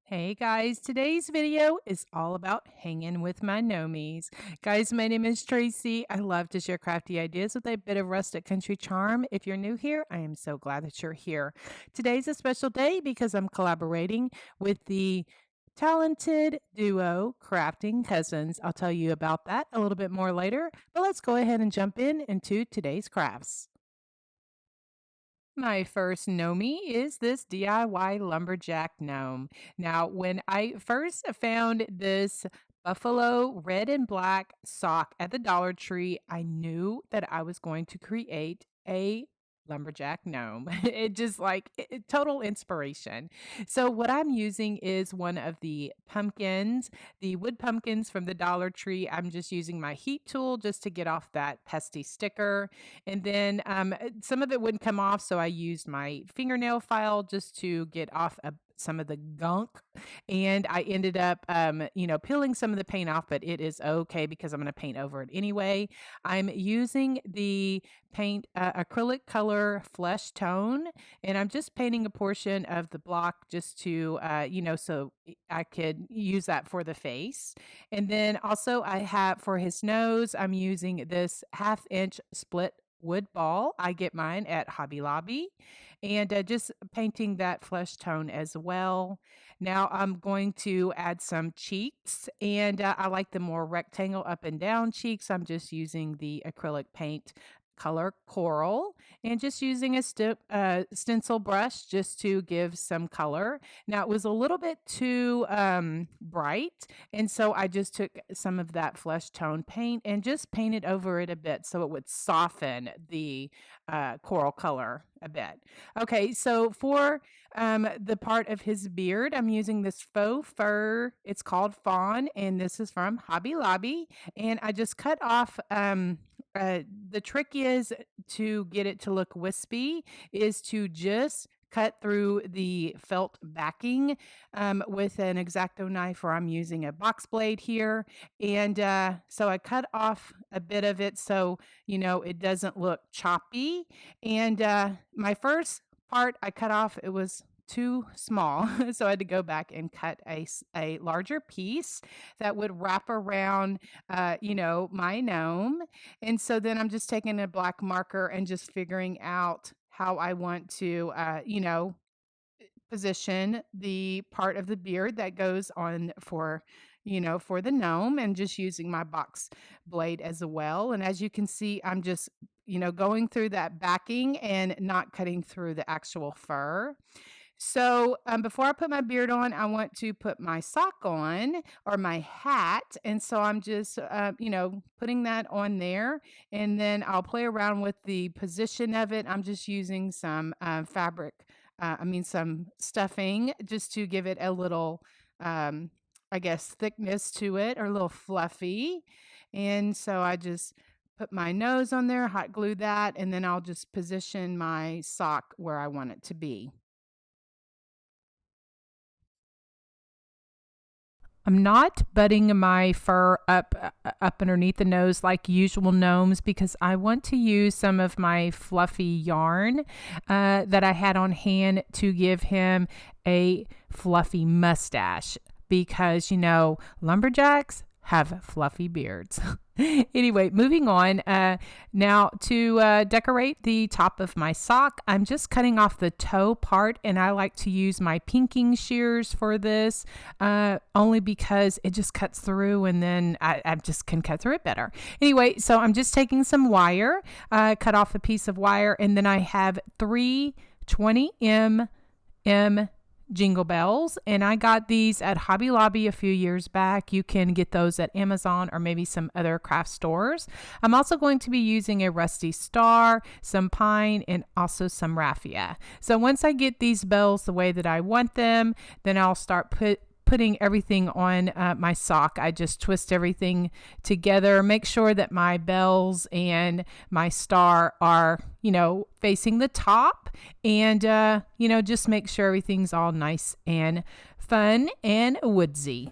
Hey guys, today's video is all about hanging with my Gnomies. Guys, my name is Tracy. I love to share crafty ideas with a bit of rustic country charm. If you're new here, I am so glad that you're here. Today's a special day because I'm collaborating with the talented duo Crafting Cousins. I'll tell you about that a little bit more later, but let's go ahead and jump into today's crafts. My first Gnomie is this DIY lumberjack gnome. Now, when I first found this buffalo red and black sock at the Dollar Tree, I knew that I was going to create a lumberjack gnome. It just total inspiration. So, what I'm using is one of the pumpkins, the wood pumpkins from the Dollar Tree. I'm just using my heat tool just to get off that pesty sticker. And then some of it wouldn't come off, so I used my fingernail file just to get off some of the gunk. And I ended up, peeling some of the paint off, but it is okay because I'm going to paint over it anyway. I'm using the paint acrylic color flesh tone, and I'm just painting a portion of the block just to, so I could use that for the face. And then also I have for his nose, I'm using this 1/2 inch split wood ball. I get mine at Hobby Lobby and just painting that flesh tone as well. Now I'm going to add some cheeks and I like the more rectangle up and down cheeks. I'm just using the acrylic paint color coral and just using a stencil brush just to give some color. Now it was a little bit too bright, and so I just took some of that flesh tone paint and just painted over it a bit so it would soften the coral color a bit. Okay, so for the part of his beard, I'm using this faux fur. It's called Fawn, and this is from Hobby Lobby. And I just cut off. The trick is to get it to look wispy, is to just cut through the felt backing with an X-Acto knife, or I'm using a box blade here. And so I cut off a bit of it so, it doesn't look choppy. And my first part I cut off, it was too small. So I had to go back and cut a larger piece that would wrap around, my gnome. And so then I'm just taking a black marker and just figuring out how I want to, position the part of the beard that goes on for the gnome, and just using my box blade as well. And as you can see, I'm just, going through that backing and not cutting through the actual fur. So before I put my beard on, I want to put my sock on or my hat. And so I'm just, putting that on there. And then I'll play around with the position of it. I'm just using some fabric, some stuffing just to give it a little, I guess, thickness to it, or a little fluffy. And so I just put my nose on there, hot glue that, and then I'll just position my sock where I want it to be. I'm not butting my fur up underneath the nose like usual gnomes, because I want to use some of my fluffy yarn that I had on hand to give him a fluffy mustache, because lumberjacks have fluffy beards. Anyway, moving on. Now to decorate the top of my sock, I'm just cutting off the toe part, and I like to use my pinking shears for this, only because it just cuts through, and then I just can cut through it better. Anyway, so I'm just taking some wire, cut off a piece of wire, and then I have 3 20 mm jingle bells, and I got these at Hobby Lobby a few years back. You can get those at Amazon or maybe some other craft stores. I'm also going to be using a rusty star, some pine, and also some raffia. So once I get these bells the way that I want them, then I'll start putting everything on my sock. I just twist everything together, make sure that my bells and my star are, facing the top, and, just make sure everything's all nice and fun and woodsy.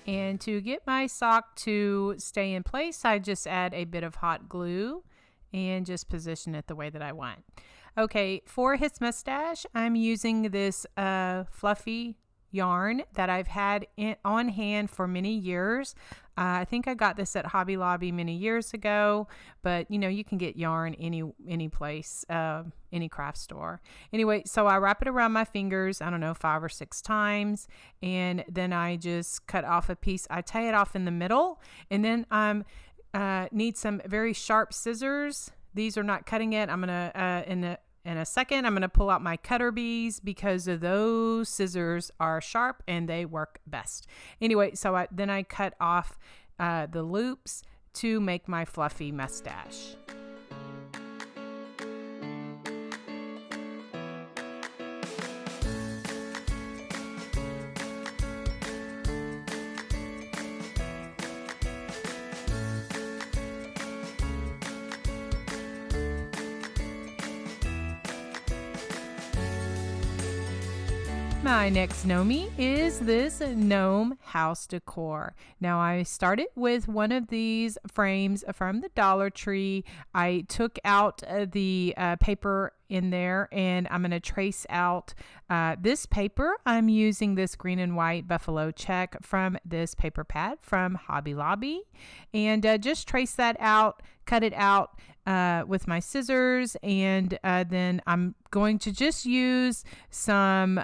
And to get my sock to stay in place, I just add a bit of hot glue and just position it the way that I want. Okay, for his mustache, I'm using this fluffy yarn that I've had on hand for many years. I think I got this at Hobby Lobby many years ago, but you know, you can get yarn any place, any craft store. Anyway, so I wrap it around my fingers, I don't know, 5 or 6 times, and then I just cut off a piece. I tie it off in the middle, and then need some very sharp scissors. These are not cutting it. I'm gonna in a second, I'm going to pull out my cutter bees because those scissors are sharp and they work best. Anyway, so then I cut off the loops to make my fluffy mustache. My next Gnomie is this gnome house decor. Now I started with one of these frames from the Dollar Tree. I took out the paper in there, and I'm going to trace out this paper. I'm using this green and white buffalo check from this paper pad from Hobby Lobby, and just trace that out, cut it out with my scissors, and then I'm going to just use some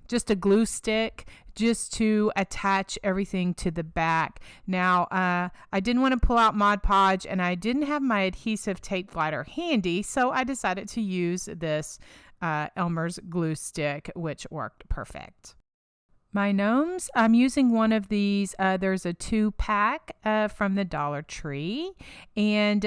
just a glue stick just to attach everything to the back. Now I didn't want to pull out Mod Podge, and I didn't have my adhesive tape glider handy, so I decided to use this Elmer's glue stick, which worked perfect. My gnomes, I'm using one of these. There's a 2-pack from the Dollar Tree, and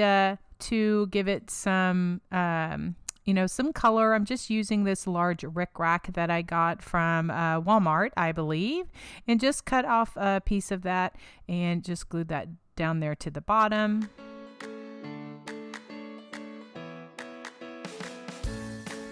to give it some some color, I'm just using this large rickrack that I got from Walmart, I believe, and just cut off a piece of that and just glued that down there to the bottom.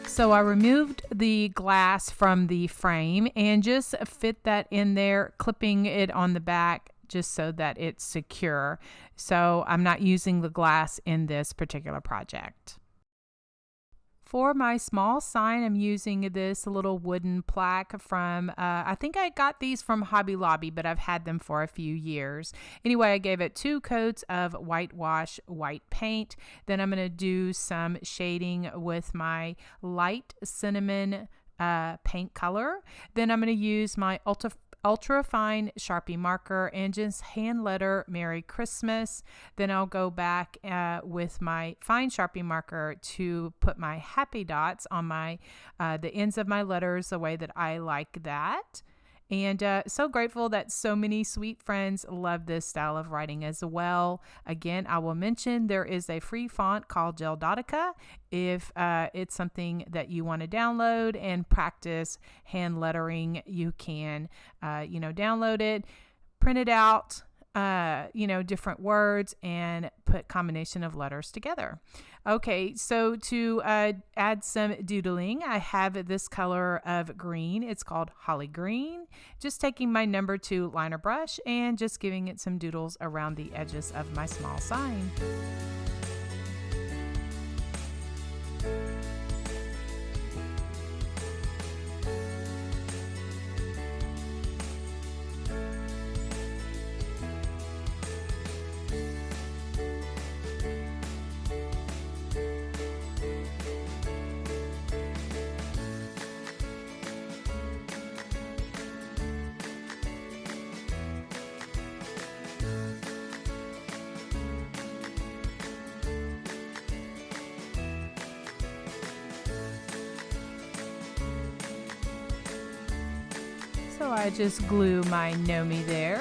So I removed the glass from the frame and just fit that in there, clipping it on the back just so that it's secure. So I'm not using the glass in this particular project. For my small sign, I'm using this little wooden plaque from, I think I got these from Hobby Lobby, but I've had them for a few years. Anyway, I gave it 2 coats of whitewash white paint. Then I'm going to do some shading with my light cinnamon paint color. Then I'm going to use my ultra fine Sharpie marker and just hand letter Merry Christmas. Then I'll go back with my fine Sharpie marker to put my happy dots on my the ends of my letters the way that I like that. And so grateful that so many sweet friends love this style of writing as well. Again, I will mention there is a free font called Geldotica if it's something that you want to download and practice hand lettering. You can, download it, print it out, different words, and put combination of letters together. Okay, so to add some doodling, I have this color of green. It's called Holly Green. Just taking my number 2 liner brush and just giving it some doodles around the edges of my small sign. So I just glue my Gnomie there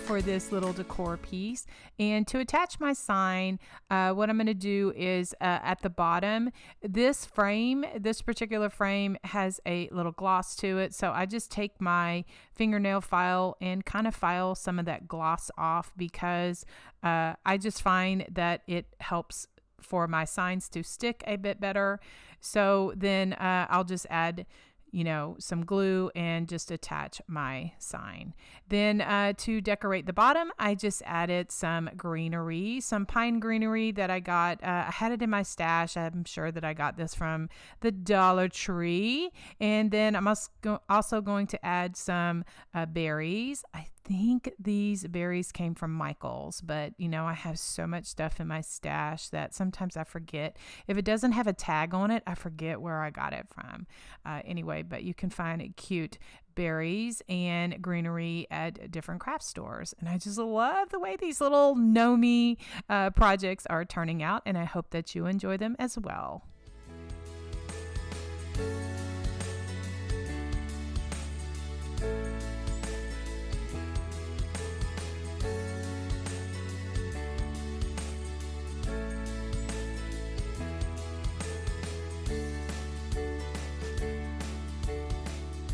for this little decor piece. And to attach my sign, what I'm going to do is at the bottom, this particular frame has a little gloss to it. So I just take my fingernail file and kind of file some of that gloss off because I just find that it helps for my signs to stick a bit better. So then I'll just add some glue and just attach my sign. Then to decorate the bottom, I just added some greenery, some pine greenery that I got. I had it in my stash. I'm sure that I got this from the Dollar Tree. And then I'm also going to add some berries. I think these berries came from Michael's, but I have so much stuff in my stash that sometimes I forget. If it doesn't have a tag on it, I forget where I got it from. Anyway, but you can find cute berries and greenery at different craft stores. And I just love the way these little Gnome projects are turning out, and I hope that you enjoy them as well.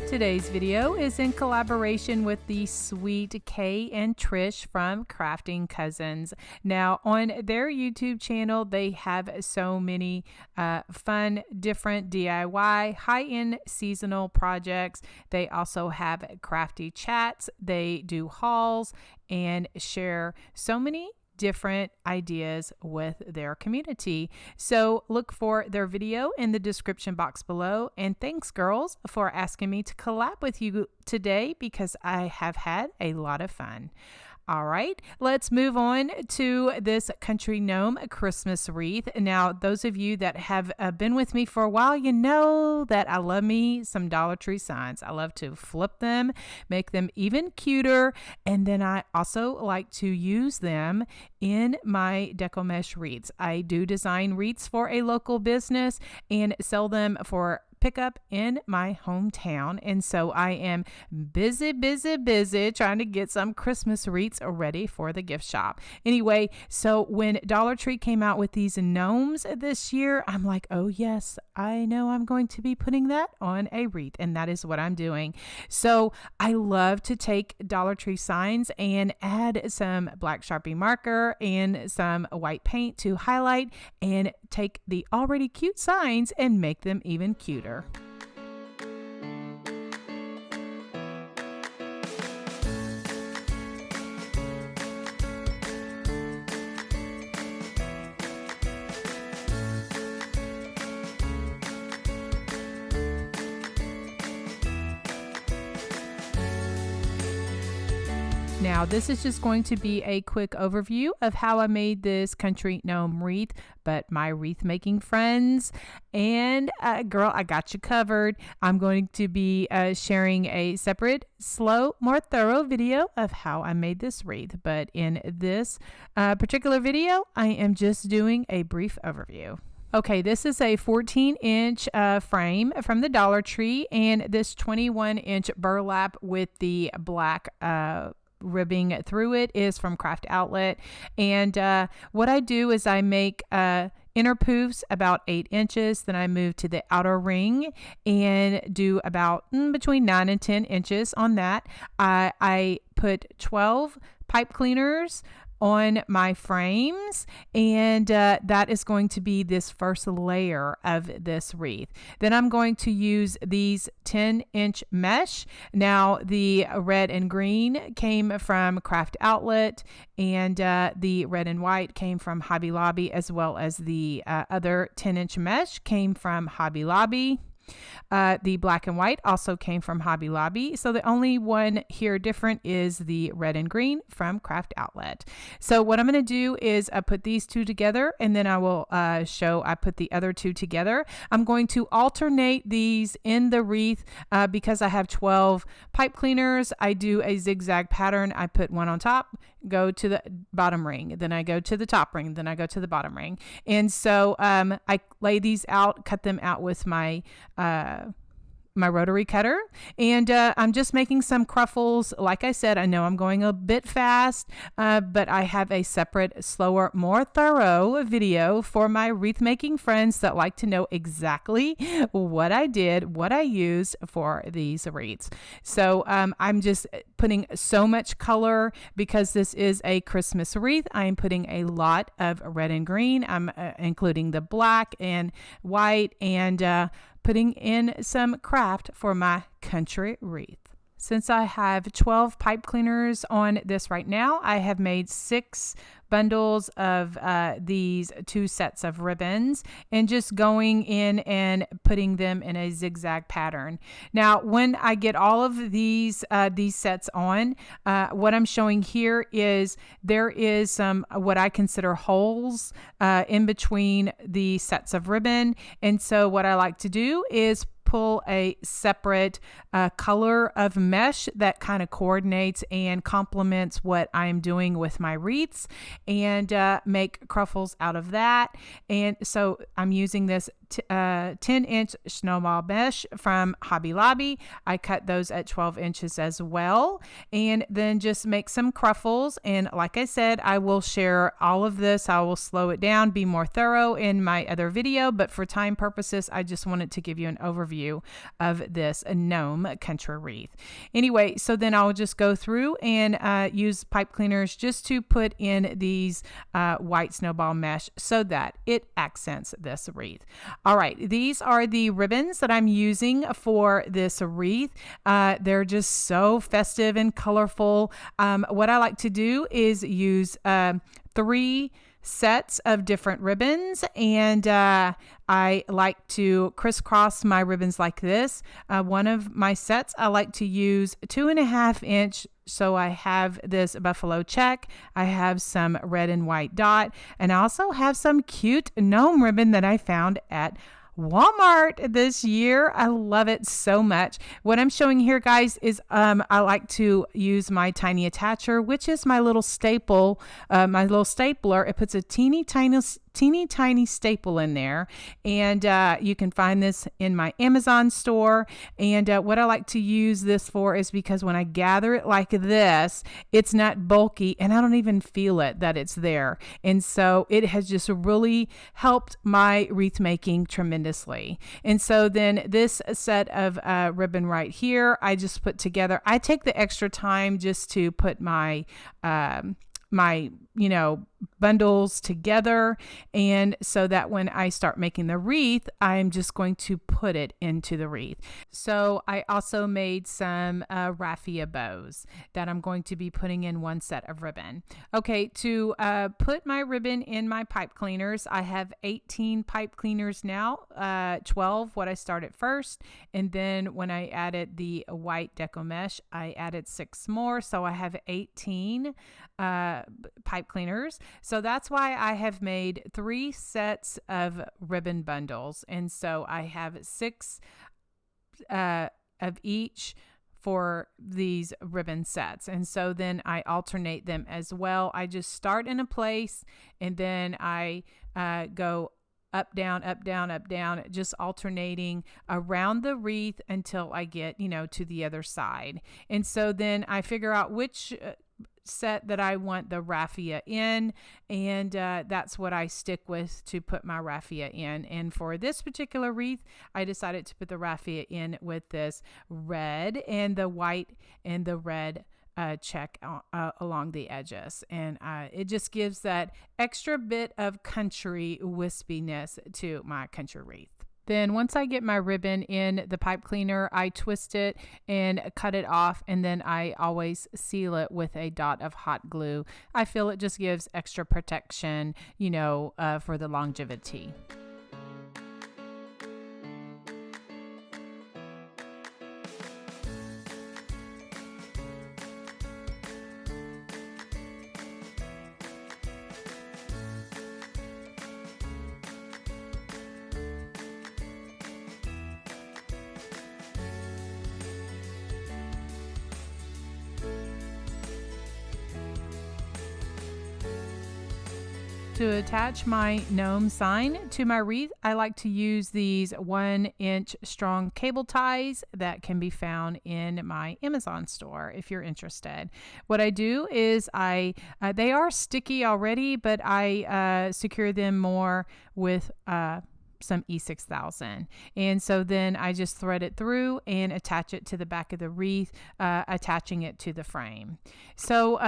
Today's video is in collaboration with the sweet Kay and Trish from Crafting Cousins. Now, on their YouTube channel, they have so many fun, different DIY, high-end seasonal projects. They also have crafty chats. They do hauls and share so many different ideas with their community. So look for their video in the description box below. And thanks, girls, for asking me to collab with you today because I have had a lot of fun. All right, let's move on to this country gnome Christmas wreath. Now, those of you that have been with me for a while, you know that I love me some Dollar Tree signs. I love to flip them, make them even cuter, and then I also like to use them in my deco mesh wreaths. I do design wreaths for a local business and sell them for pickup in my hometown. And so I am busy trying to get some Christmas wreaths ready for the gift shop. Anyway, so when Dollar Tree came out with these gnomes this year, I'm like, oh yes, I know I'm going to be putting that on a wreath. And that is what I'm doing. So I love to take Dollar Tree signs and add some black Sharpie marker and some white paint to highlight and take the already cute signs and make them even cuter. Now, this is just going to be a quick overview of how I made this country gnome wreath, but my wreath making friends and girl, I got you covered. I'm going to be sharing a separate, slow, more thorough video of how I made this wreath. But in this particular video, I am just doing a brief overview. Okay, this is a 14-inch frame from the Dollar Tree, and this 21-inch burlap with the black ribbing through it is from Craft Outlet. And what I do is I make inner poofs about 8 inches. Then I move to the outer ring and do about between 9 and 10 inches on that. I put 12 pipe cleaners on my frames, and that is going to be this first layer of this wreath. Then I'm going to use these 10-inch mesh. Now the red and green came from Craft Outlet, and the red and white came from Hobby Lobby, as well as the other 10-inch mesh came from Hobby Lobby. The black and white also came from Hobby Lobby. So the only one here different is the red and green from Craft Outlet. So what I'm going to do is put these two together, and then I will show I put the other two together. I'm going to alternate these in the wreath because I have 12 pipe cleaners. I do a zigzag pattern. I put one on top, go to the bottom ring, then I go to the top ring, then I go to the bottom ring. And so I lay these out, cut them out with my my rotary cutter, and I'm just making some cruffles. Like I said, I know I'm going a bit fast, but I have a separate, slower, more thorough video for my wreath making friends that like to know exactly what I did, what I used for these wreaths. So I'm just putting so much color because this is a Christmas wreath. I'm putting a lot of red and green. I'm including the black and white and putting in some craft for my country wreath. Since I have 12 pipe cleaners on this right now, I have made 6 bundles of these 2 sets of ribbons and just going in and putting them in a zigzag pattern. Now, when I get all of these sets on, what I'm showing here is there is some what I consider holes in between the sets of ribbon. And so what I like to do is pull a separate color of mesh that kind of coordinates and complements what I'm doing with my wreaths, and make cruffles out of that. And so I'm using this 10-inch snowball mesh from Hobby Lobby. I cut those at 12 inches as well, and then just make some cruffles. And like I said, I will share all of this. I will slow it down, be more thorough in my other video, but for time purposes, I just wanted to give you an overview of this gnome country wreath. Anyway, so then I'll just go through and use pipe cleaners just to put in these white snowball mesh so that it accents this wreath. All right, these are the ribbons that I'm using for this wreath. They're just so festive and colorful. What I like to do is use 3 sets of different ribbons, and I like to crisscross my ribbons like this. One of my sets, I like to use 2.5 inch. So I have this buffalo check, I have some red and white dot, and I also have some cute gnome ribbon that I found at Walmart this year. I love it so much. What I'm showing here, guys, is I like to use my tiny attacher, which is my little staple, my little stapler. It puts a teeny tiny staple in there, and you can find this in my Amazon store. And what I like to use this for is because when I gather it like this, it's not bulky and I don't even feel it that it's there. And so it has just really helped my wreath making tremendously. And so then this set of ribbon right here, I just put together. I take the extra time just to put my bundles together, and so that when I start making the wreath, I'm just going to put it into the wreath. So I also made some raffia bows that I'm going to be putting in one set of ribbon. Okay, to put my ribbon in my pipe cleaners, I have 18 pipe cleaners now, 12 what I started first, and then when I added the white deco mesh, I added 6 more, so I have 18 pipe cleaners. So that's why I have made 3 sets of ribbon bundles. And so I have 6 of each for these ribbon sets. And so then I alternate them as well. I just start in a place and then I go up, down, up, down, up, down, just alternating around the wreath until I get, to the other side. And so then I figure out which set that I want the raffia in, and that's what I stick with to put my raffia in. And for this particular wreath, I decided to put the raffia in with this red and the white and the red check along the edges, and it just gives that extra bit of country wispiness to my country wreath. Then once I get my ribbon in the pipe cleaner, I twist it and cut it off, and then I always seal it with a dot of hot glue. I feel it just gives extra protection, for the longevity. To attach my gnome sign to my wreath, I like to use these 1-inch strong cable ties that can be found in my Amazon store if you're interested. What I do is they are sticky already, but I secure them more with some E6000. And so then I just thread it through and attach it to the back of the wreath, attaching it to the frame. So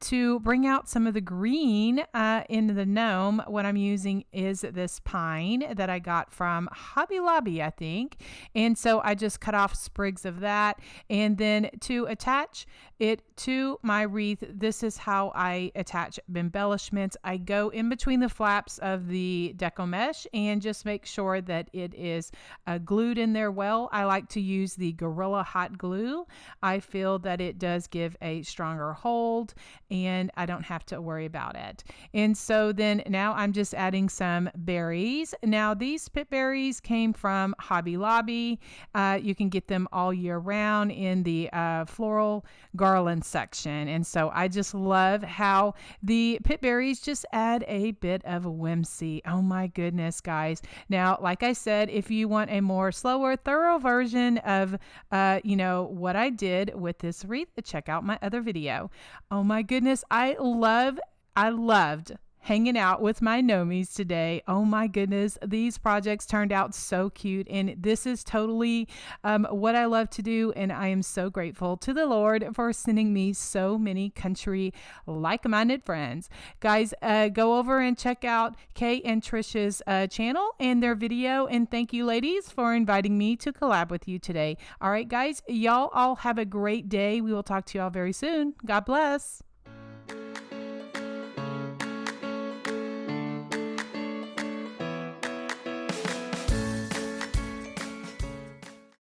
to bring out some of the green in the gnome, what I'm using is this pine that I got from Hobby Lobby, I think. And so I just cut off sprigs of that. And then to attach it to my wreath, this is how I attach embellishments. I go in between the flaps of the deco mesh and just make sure that it is glued in there well. I like to use the Gorilla Hot Glue. I feel that it does give a stronger hold and I don't have to worry about it. And so then now I'm just adding some berries. Now these pip berries came from Hobby Lobby. You can get them all year round in the floral garland section. And so I just love how the pip berries just add a bit of whimsy. Oh my goodness, guys. Now, like I said, if you want a more slower, thorough version of, what I did with this wreath, check out my other video. Oh my goodness. I loved hanging out with my Gnomies today. Oh my goodness, these projects turned out so cute, and this is totally what I love to do, and I am so grateful to the Lord for sending me so many country like-minded friends. Guys, go over and check out Kay and Trisha's channel and their video, and thank you ladies for inviting me to collab with you today. All right guys, y'all all have a great day. We will talk to y'all very soon. God bless.